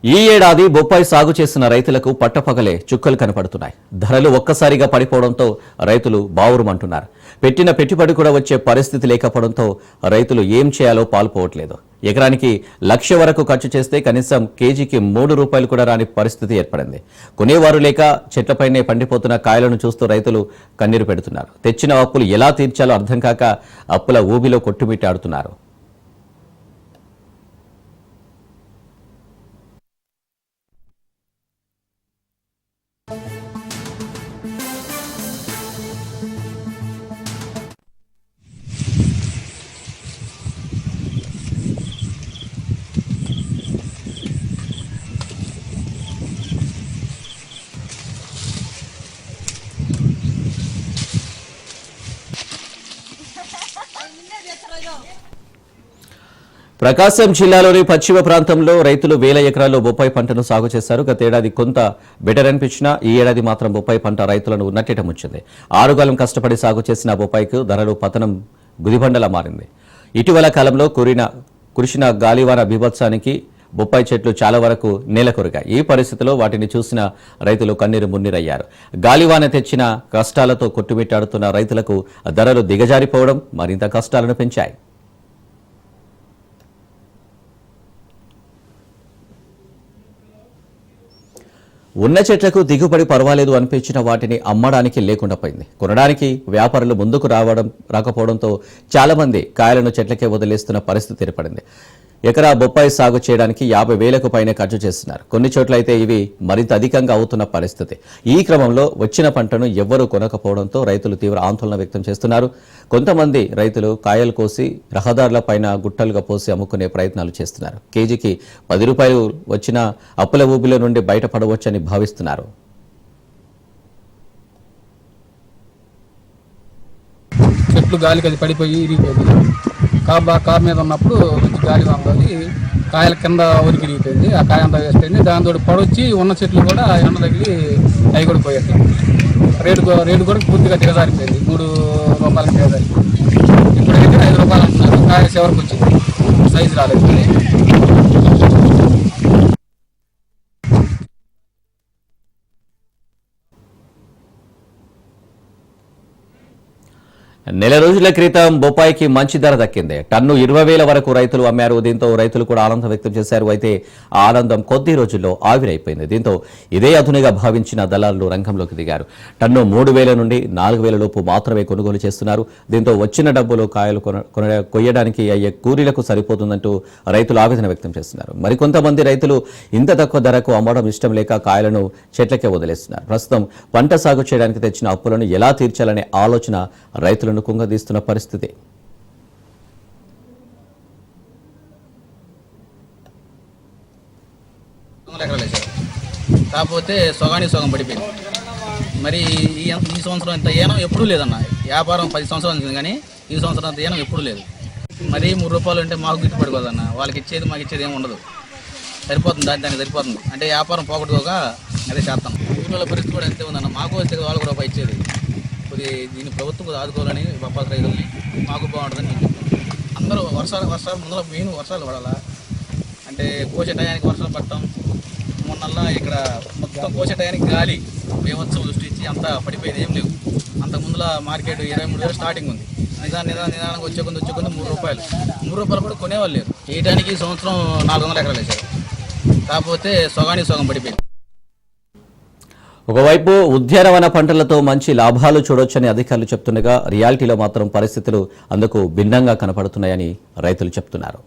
ఈ ఏడాది బొప్పాయి సాగు చేసిన రైతులకు పట్టపగలే చుక్కలు కనపడుతున్నాయి. ధరలు ఒక్కసారిగా పడిపోవడంతో రైతులు బావురుమంటున్నారు. పెట్టిన పెట్టుబడి కూడా వచ్చే పరిస్థితి లేకపోవడంతో రైతులు ఏం చేయాలో పాల్పోవట్లేదు. ఎకరానికి 1,00,000 వరకు ఖర్చు చేస్తే కనీసం కేజీకి ₹3 కూడా రాని పరిస్థితి ఏర్పడింది. కొనేవారు లేక చెట్లపైనే పండిపోతున్న కాయలను చూస్తూ రైతులు కన్నీరు పెడుతున్నారు. తెచ్చిన అప్పులు ఎలా తీర్చాలో అర్థం కాక అప్పుల ఊబిలో కొట్టుమిట్టాడుతున్నారు. ప్రకాశం జిల్లాలోని పశ్చిమ ప్రాంతంలో రైతులు వేల ఎకరాల్లో బొప్పాయి పంటను సాగు చేశారు. గతేడాది కొంత బెటర్ అనిపించినా ఈ ఏడాది మాత్రం బొప్పాయి పంట రైతులను ఉన్నట్టిట ముంచింది. 6 కాలం కష్టపడి సాగు చేసిన బొప్పాయికు ధరలు పతనం గుదిబండలా మారింది. ఇటీవల కాలంలో కురిసిన గాలివాన బీభత్సానికి బొప్పాయి చెట్లు చాలా వరకు నేలకొరిగాయి. ఈ పరిస్థితిలో వాటిని చూసిన రైతులు కన్నీరు మున్నీరయ్యారు. గాలివాన తెచ్చిన కష్టాలతో కొట్టుమిట్టాడుతున్న రైతులకు ధరలు దిగజారిపోవడం మరింత కష్టాలను పెంచాయి. ఉన్న చెట్లకు దిగుబడి పర్వాలేదు అనిపించిన వాటిని అమ్మడానికి లేకుండా పోయింది. కొనడానికి వ్యాపారులు ముందుకు రాకపోవడంతో చాలా మంది కాయలను చెట్లకే వదిలేస్తున్న పరిస్థితి ఏర్పడింది. ఎకరా బొప్పాయి సాగు చేయడానికి 50,000కు పైన ఖర్చు చేస్తున్నారు. కొన్ని చోట్ల అయితే ఇవి మరింత అధికంగా అవుతున్న పరిస్థితి. ఈ క్రమంలో వచ్చిన పంటను ఎవ్వరూ కొనకపోవడంతో రైతులు తీవ్ర ఆందోళన వ్యక్తం చేస్తున్నారు. కొంతమంది రైతులు కాయలు కోసి రహదారులపైన గుట్టలుగా పోసి అమ్ముకునే ప్రయత్నాలు చేస్తున్నారు. కేజీకి ₹10 వచ్చిన అప్పుల ఊబిలో నుండి బయటపడవచ్చని భావిస్తున్నారు. చెట్లు గాలికి అది పడిపోయి ఇరిగిపోయింది. కార్ మీద ఉన్నప్పుడు మంచి గాలి వందలి కాయల కింద ఒరికి ఇరిగిపోయింది. ఆ కాయ అంతా వేస్ట్ అయింది. దాంతో పొడొచ్చి ఉన్న చెట్లు కూడా ఎండ తగిలి అవి కూడా పోయాయి. రేటు కూడా పూర్తిగా దిగజారిపోయింది. ₹3 దిగజారిపోయింది. ఇప్పుడైతే ₹5 అంటున్నారు. కాయ చివరికి వచ్చింది, సైజు రాలేదు. నెల రోజుల క్రితం బొప్పాయికి మంచి ధర దక్కింది. టన్ను 20,000 వరకు రైతులు అమ్మారు. దీంతో రైతులు కూడా ఆనందం వ్యక్తం చేశారు. అయితే ఆ ఆనందం కొద్ది రోజుల్లో ఆవిరైపోయింది. దీంతో ఇదే అదునుగా భావించిన దళారులు రంగంలోకి దిగారు. టన్ను 3,000 నుండి 4,000 లోపు మాత్రమే కొనుగోలు చేస్తున్నారు. దీంతో వచ్చిన డబ్బులు కాయలు కొయ్యడానికి అయ్యే కూలీలకు సరిపోతుందంటూ రైతులు ఆవేదన వ్యక్తం చేస్తున్నారు. మరికొంతమంది రైతులు ఇంత తక్కువ ధరకు అమ్మడం ఇష్టం లేక కాయలను చెట్లకే వదిలేస్తున్నారు. ప్రస్తుతం పంట సాగు చేయడానికి తెచ్చిన అప్పులను ఎలా తీర్చాలనే ఆలోచన రైతులను కుంగదీస్తున్న పరిస్థితి. కాకపోతే సొగం పడిపోయింది. మరి ఈ సంవత్సరం ఇంత ఏనం ఎప్పుడూ లేదన్న. వ్యాపారం 10 సంవత్సరాలు ఉంది కానీ ఈ సంవత్సరం అంత ఏనం ఎప్పుడూ లేదు. మరి ₹3 అంటే మాకు గిట్టుబడి కదన్న. వాళ్ళకి ఇచ్చేది మాకు ఇచ్చేది ఏమి ఉండదు. సరిపోతుంది, దానికి సరిపోతుంది. అంటే వ్యాపారం పోగొట్టుకోగా అదే చేస్తాం. ఊళ్ళో పరిస్థితి కూడా అంతే ఉందన్న. మాకు వస్తే వాళ్ళు కూడా ఇచ్చేది. దీన్ని ప్రభుత్వం ఆదుకోవాలని బొప్పాయి రైతుల్ని మాకు బాగుంటుందని మేము చెప్తాం. అందరూ వర్షాలు ముందర మెయిన్ వర్షాలు పడాలా. అంటే కోసే టయానికి వర్షాలు పడటం. మొన్నల్లా ఇక్కడ మొత్తం కోసే టయానికి గాలి బీభత్సం సృష్టించి అంతా పడిపోయేది ఏం లేవు. అంతకుముందులా మార్కెట్ 23,000 స్టార్టింగ్ ఉంది. నిదానంగా వచ్చే కొంది ₹3 కూడా కొనేవాళ్ళు లేరు. వేయడానికి సంవత్సరం 400 ఎకరాలు వేశారు. కాకపోతే సొగం పడిపోయింది. ఒకవైపు ఉద్యానవన పంటలతో మంచి లాభాలు చూడొచ్చని అధికారులు చెప్తుండగా రియాలిటీలో మాత్రం పరిస్థితులు అందుకు భిన్నంగా కనపడుతున్నాయని రైతులు చెప్తున్నారు.